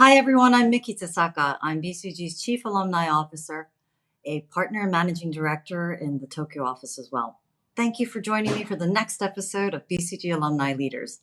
Hi, everyone. I'm Miki Tsusaka. I'm BCG's Chief Alumni Officer, a partner and managing director in the Tokyo office as well. Thank you for joining me for the next episode of BCG Alumni Leaders.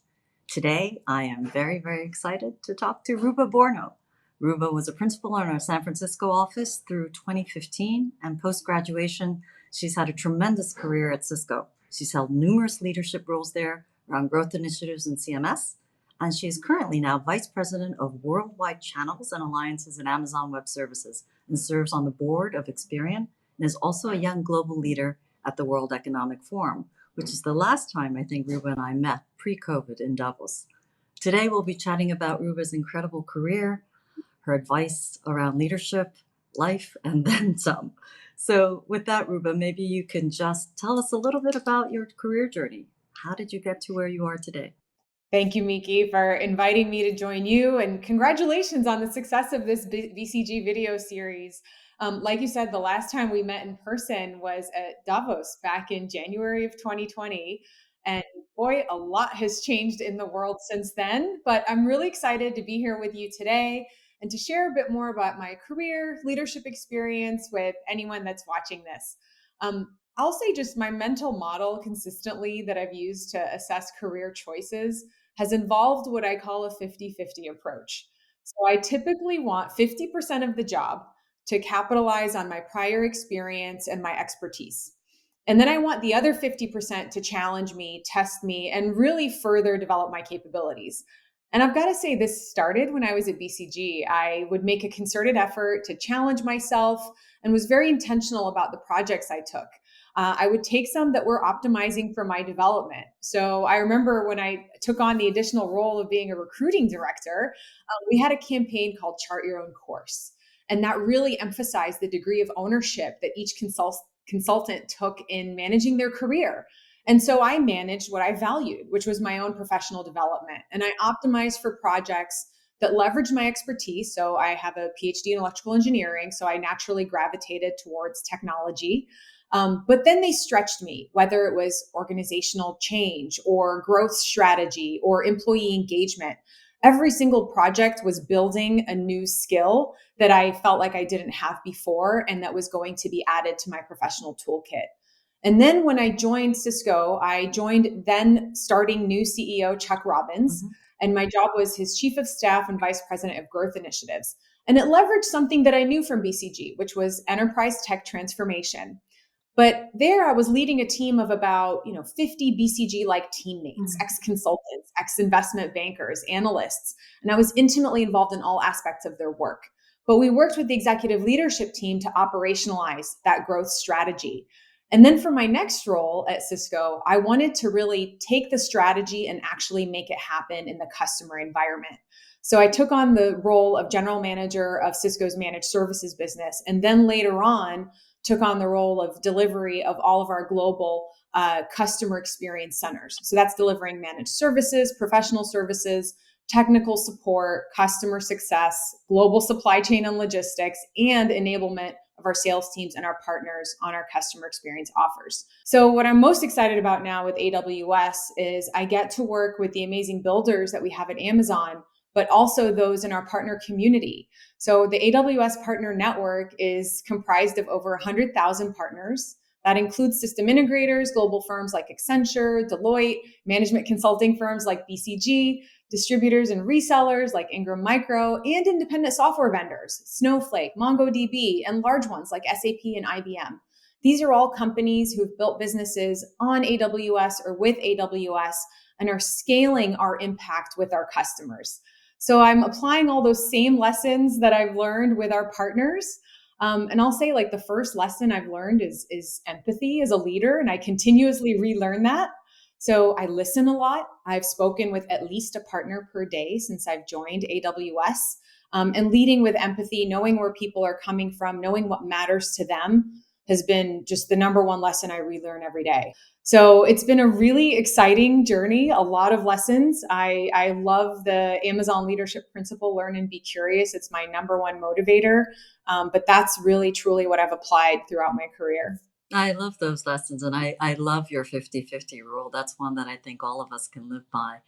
Today, I am very, very excited to talk to Ruba Borno. Ruba was a principal in our San Francisco office through 2015, and post-graduation, she's had a tremendous career at Cisco. She's held numerous leadership roles there around growth initiatives and CMS, and she is currently now Vice President of Worldwide Channels and Alliances at Amazon Web Services and serves on the board of Experian and is also a young global leader at the World Economic Forum, which is the last time I think Ruba and I met pre-COVID in Davos. Today we'll be chatting about Ruba's incredible career, her advice around leadership, life, and then some. So with that, Ruba, maybe you can just tell us a little bit about your career journey. How did you get to where you are today? Thank you, Miki, for inviting me to join you, and congratulations on the success of this BCG video series. Like you said, the last time we met in person was at Davos back in January of 2020. And boy, a lot has changed in the world since then. But I'm really excited to be here with you today and to share a bit more about my career, leadership experience with anyone that's watching this. I'll say just my mental model consistently that I've used to assess career choices has involved what I call a 50-50 approach. So I typically want 50% of the job to capitalize on my prior experience and my expertise. And then I want the other 50% to challenge me, test me, and really further develop my capabilities. And I've got to say, this started when I was at BCG. I would make a concerted effort to challenge myself and was very intentional about the projects I took. I would take some that were optimizing for my development. So I remember when I took on the additional role of being a recruiting director, we had a campaign called Chart Your Own Course. And that really emphasized the degree of ownership that each consultant took in managing their career. And so I managed what I valued, which was my own professional development. And I optimized for projects that leveraged my expertise. So I have a PhD in electrical engineering, so I naturally gravitated towards technology. But then they stretched me, whether it was organizational change or growth strategy or employee engagement. Every single project was building a new skill that I felt like I didn't have before and that was going to be added to my professional toolkit. And then when I joined Cisco, I joined then starting new CEO Chuck Robbins, and my job was his chief of staff and vice president of growth initiatives. And it leveraged something that I knew from BCG, which was enterprise tech transformation. But there I was leading a team of about, 50 BCG-like teammates, ex-consultants, ex-investment bankers, analysts, and I was intimately involved in all aspects of their work. But we worked with the executive leadership team to operationalize that growth strategy. And then for my next role at Cisco, I wanted to really take the strategy and actually make it happen in the customer environment. So I took on the role of general manager of Cisco's managed services business, and then later on took on the role of delivery of all of our global customer experience centers. So that's delivering managed services, professional services, technical support, customer success, global supply chain and logistics, and enablement of our sales teams and our partners on our customer experience offers. So what I'm most excited about now with AWS is I get to work with the amazing builders that we have at Amazon, but also those in our partner community. So the AWS Partner Network is comprised of over 100,000 partners. That includes system integrators, global firms like Accenture, Deloitte, management consulting firms like BCG, distributors and resellers like Ingram Micro, and independent software vendors, Snowflake, MongoDB, and large ones like SAP and IBM. These are all companies who've built businesses on AWS or with AWS and are scaling our impact with our customers. So I'm applying all those same lessons that I've learned with our partners. And I'll say like the first lesson I've learned is empathy as a leader. And I continuously relearn that. So I listen a lot. I've spoken with at least a partner per day since I've joined AWS. And leading with empathy, knowing where people are coming from, knowing what matters to them has been just the number one lesson I relearn every day. So it's been a really exciting journey, a lot of lessons. I love the Amazon leadership principle, learn and be curious. It's my number one motivator. But that's really, truly what I've applied throughout my career. I love those lessons, and I love your 50-50 rule. That's one that I think all of us can live by.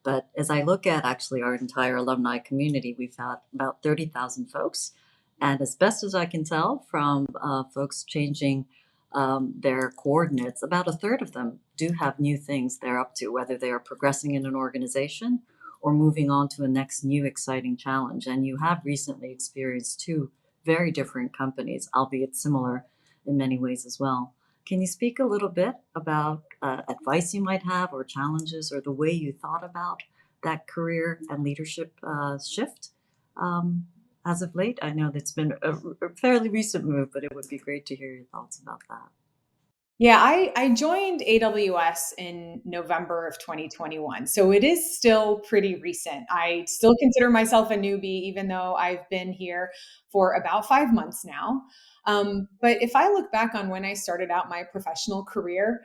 But as I look at actually our entire alumni community, we've had about 30,000 folks. And as best as I can tell from folks changing their coordinates, about a third of them do have new things they're up to, whether they are progressing in an organization or moving on to a next new exciting challenge. And you have recently experienced two very different companies, albeit similar in many ways as well. Can you speak a little bit about advice you might have or challenges or the way you thought about that career and leadership shift as of late? I know that's been a fairly recent move, but it would be great to hear your thoughts about that. Yeah, I joined AWS in November of 2021. So it is still pretty recent. I still consider myself a newbie, even though I've been here for about 5 months now. But if I look back on when I started out my professional career,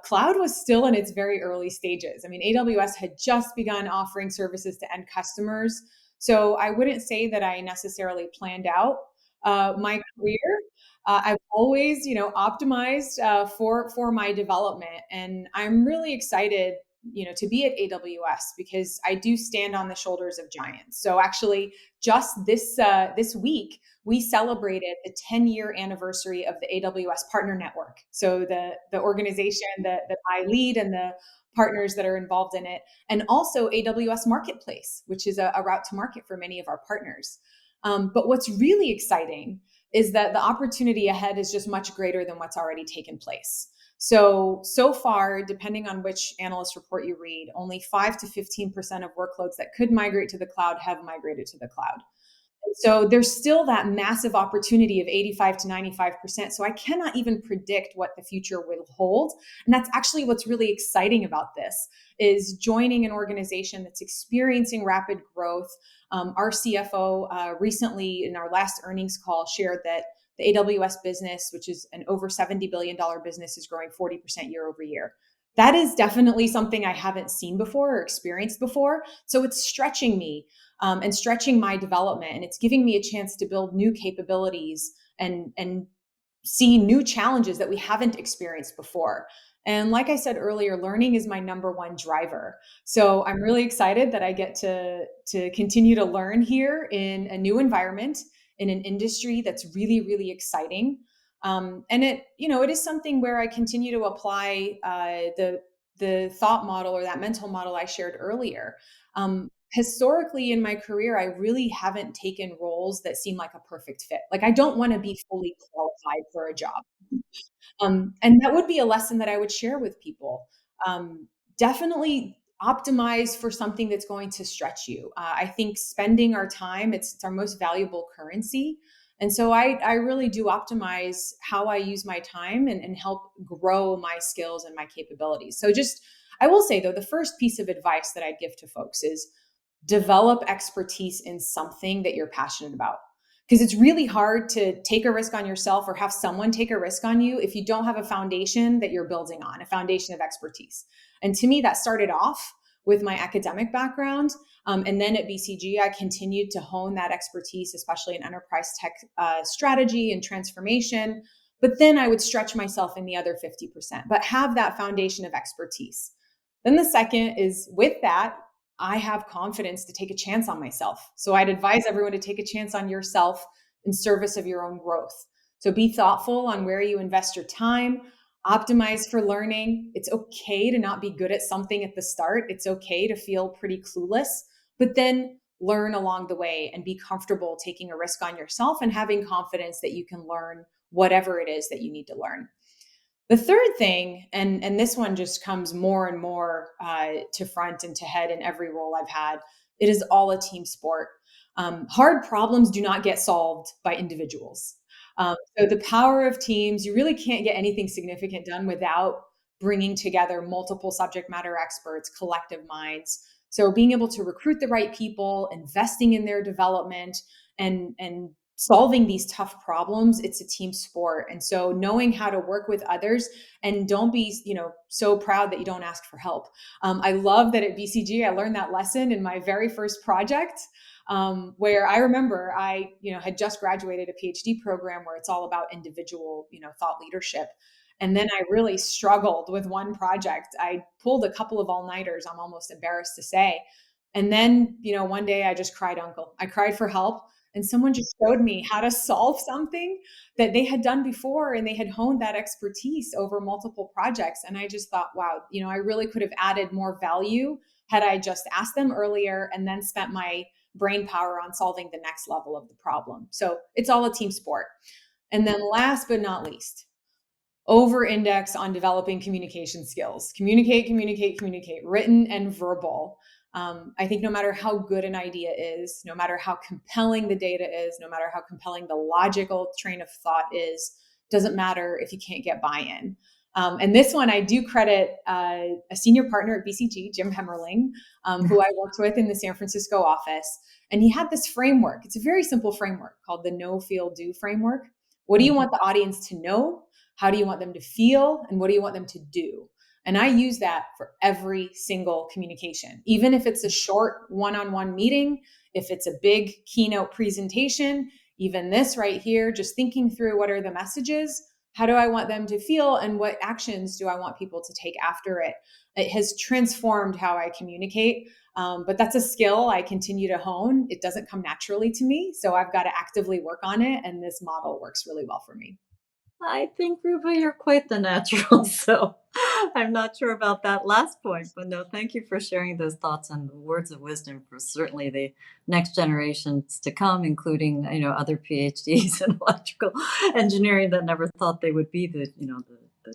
cloud was still in its very early stages. I mean, AWS had just begun offering services to end customers. So I wouldn't say that I necessarily planned out my career. I've always, optimized for my development, and I'm really excited, to be at AWS because I do stand on the shoulders of giants. So actually, just this week, we celebrated the 10-year anniversary of the AWS Partner Network. So the organization that I lead and the partners that are involved in it, and also AWS Marketplace, which is a route to market for many of our partners. But what's really exciting is that the opportunity ahead is just much greater than what's already taken place. So far, depending on which analyst report you read, only 5 to 15% of workloads that could migrate to the cloud have migrated to the cloud. So there's still that massive opportunity of 85 to 95%. So I cannot even predict what the future will hold. And that's actually what's really exciting about this is joining an organization that's experiencing rapid growth. Our CFO recently in our last earnings call shared that the AWS business, which is an over $70 billion business, is growing 40% year over year. That is definitely something I haven't seen before or experienced before. So it's stretching me and stretching my development. And it's giving me a chance to build new capabilities and see new challenges that we haven't experienced before. And like I said earlier, learning is my number one driver. So I'm really excited that I get to continue to learn here in a new environment, in an industry that's really, really exciting. And it is something where I continue to apply the thought model or that mental model I shared earlier. Historically in my career, I really haven't taken roles that seem like a perfect fit. Like I don't want to be fully qualified for a job. And that would be a lesson that I would share with people. Definitely optimize for something that's going to stretch you. I think spending our time, it's our most valuable currency. And so I really do optimize how I use my time and help grow my skills and my capabilities. So I will say though, the first piece of advice that I'd give to folks is develop expertise in something that you're passionate about. Because it's really hard to take a risk on yourself or have someone take a risk on you if you don't have a foundation that you're building on, a foundation of expertise. And to me, that started off with my academic background. And then at BCG, I continued to hone that expertise, especially in enterprise tech strategy and transformation. But then I would stretch myself in the other 50%, but have that foundation of expertise. Then the second is with that, I have confidence to take a chance on myself. So I'd advise everyone to take a chance on yourself in service of your own growth. So be thoughtful on where you invest your time, optimize for learning. It's okay to not be good at something at the start. It's okay to feel pretty clueless, but then learn along the way and be comfortable taking a risk on yourself and having confidence that you can learn whatever it is that you need to learn. The third thing, and this one just comes more and more to front and to head in every role I've had, it is all a team sport. Hard problems do not get solved by individuals. So the power of teams, you really can't get anything significant done without bringing together multiple subject matter experts, collective minds. So being able to recruit the right people, investing in their development, and solving these tough problems, it's a team sport. And so knowing how to work with others, and don't be so proud that you don't ask for help. I love that at BCG I learned that lesson in my very first project, where I remember I had just graduated a PhD program where it's all about individual thought leadership. And then I really struggled with one project. I pulled a couple of all-nighters, I'm almost embarrassed to say. And then, one day I just cried uncle. I cried for help. And someone just showed me how to solve something that they had done before, and they had honed that expertise over multiple projects. And I just thought, wow, I really could have added more value had I just asked them earlier and then spent my brain power on solving the next level of the problem. So it's all a team sport. And then last but not least, over index on developing communication skills. Communicate, written and verbal. I think no matter how good an idea is, no matter how compelling the data is, no matter how compelling the logical train of thought is, doesn't matter if you can't get buy-in. And this one, I do credit a senior partner at BCG, Jim Hemmerling, who I worked with in the San Francisco office. And he had this framework. It's a very simple framework called the know, feel, do framework. What do you want the audience to know? How do you want them to feel? And what do you want them to do? And I use that for every single communication, even if it's a short one-on-one meeting, if it's a big keynote presentation, even this right here, just thinking through what are the messages, how do I want them to feel, and what actions do I want people to take after it? It has transformed how I communicate, but that's a skill I continue to hone. It doesn't come naturally to me, so I've got to actively work on it, and this model works really well for me. I think, Ruba, you're quite the natural. So I'm not sure about that last point, but no, thank you for sharing those thoughts and words of wisdom for certainly the next generations to come, including, other PhDs in electrical engineering that never thought they would be the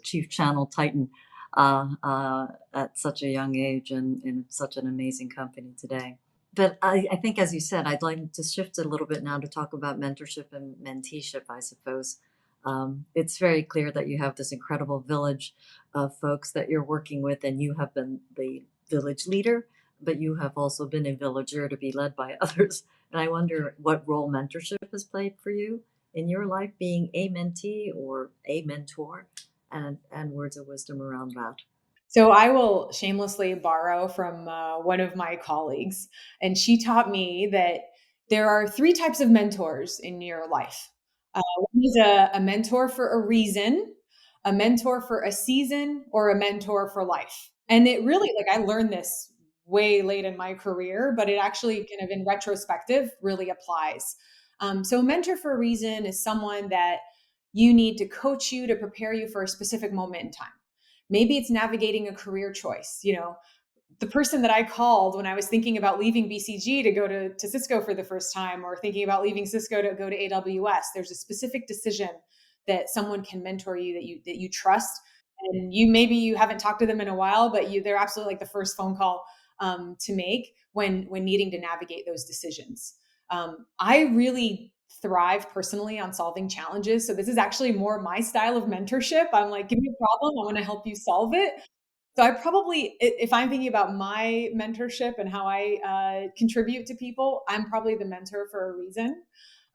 chief channel titan at such a young age and in such an amazing company today. But I think, as you said, I'd like to shift a little bit now to talk about mentorship and menteeship, I suppose. It's very clear that you have this incredible village of folks that you're working with, and you have been the village leader, but you have also been a villager to be led by others. And I wonder what role mentorship has played for you in your life, being a mentee or a mentor, and words of wisdom around that. So I will shamelessly borrow from one of my colleagues, and she taught me that there are three types of mentors in your life. One is a mentor for a reason, a mentor for a season, or a mentor for life. And it really, like, I learned this way late in my career, but it actually kind of in retrospective really applies. So a mentor for a reason is someone that you need to coach you to prepare you for a specific moment in time. Maybe it's navigating a career choice. The person that I called when I was thinking about leaving BCG to go to Cisco for the first time, or thinking about leaving Cisco to go to AWS, there's a specific decision that someone can mentor you that you trust, and maybe you haven't talked to them in a while, but they're absolutely like the first phone call to make when needing to navigate those decisions. I really thrive personally on solving challenges, so this is actually more my style of mentorship. I'm like, give me a problem, I want to help you solve it. So I probably, if I'm thinking about my mentorship and how I contribute to people, I'm probably the mentor for a reason.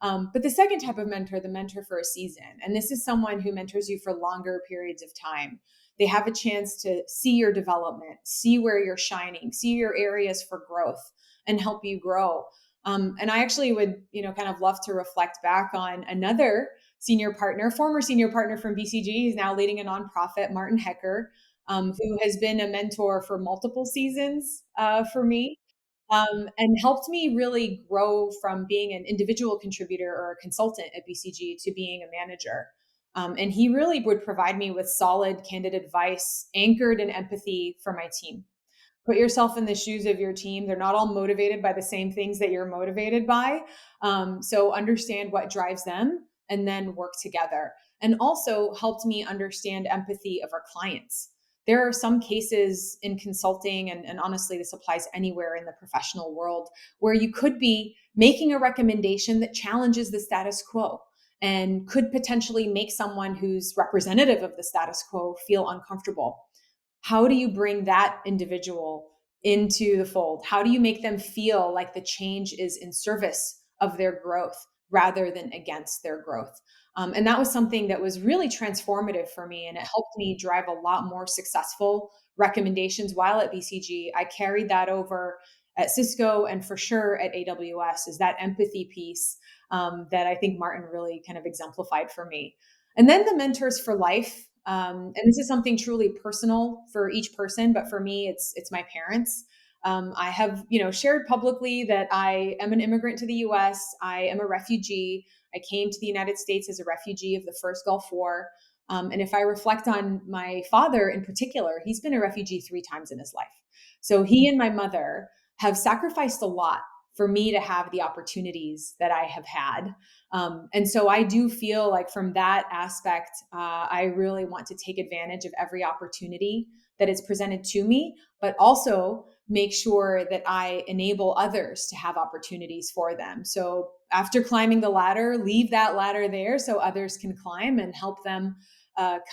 But the second type of mentor, the mentor for a season, and this is someone who mentors you for longer periods of time. They have a chance to see your development, see where you're shining, see your areas for growth, and help you grow. And I actually would, kind of love to reflect back on another senior partner, former senior partner from BCG. He's now leading a nonprofit, Martin Hecker, who has been a mentor for multiple seasons for me, and helped me really grow from being an individual contributor or a consultant at BCG to being a manager. And he really would provide me with solid, candid advice anchored in empathy for my team. Put yourself in the shoes of your team. They're not all motivated by the same things that you're motivated by. So understand what drives them and then work together. And also helped me understand empathy of our clients. There are some cases in consulting, and honestly, this applies anywhere in the professional world, where you could be making a recommendation that challenges the status quo and could potentially make someone who's representative of the status quo feel uncomfortable. How do you bring that individual into the fold? How do you make them feel like the change is in service of their growth rather than against their growth? And that was something that was really transformative for me, and it helped me drive a lot more successful recommendations while at BCG. I carried that over at Cisco, and for sure at AWS, is that empathy piece that I think Martin really kind of exemplified for me. And then the mentors for life. And this is something truly personal for each person, but for me, it's my parents. I have, shared publicly that I am an immigrant to the U.S. I am a refugee. I came to the United States as a refugee of the first Gulf War. And if I reflect on my father in particular, he's been a refugee 3 times in his life. So he and my mother have sacrificed a lot for me to have the opportunities that I have had. And so I do feel like from that aspect, I really want to take advantage of every opportunity that is presented to me, but also make sure that I enable others to have opportunities for them. So after climbing the ladder, leave that ladder there so others can climb and help them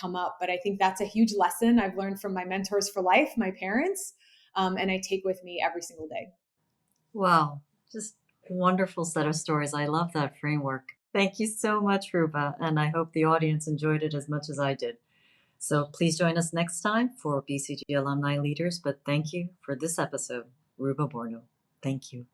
come up. But I think that's a huge lesson I've learned from my mentors for life, my parents, and I take with me every single day. Wow, just wonderful set of stories. I love that framework. Thank you so much, Ruba, and I hope the audience enjoyed it as much as I did. So please join us next time for BCG Alumni Leaders, but thank you for this episode, Ruba Borno. Thank you.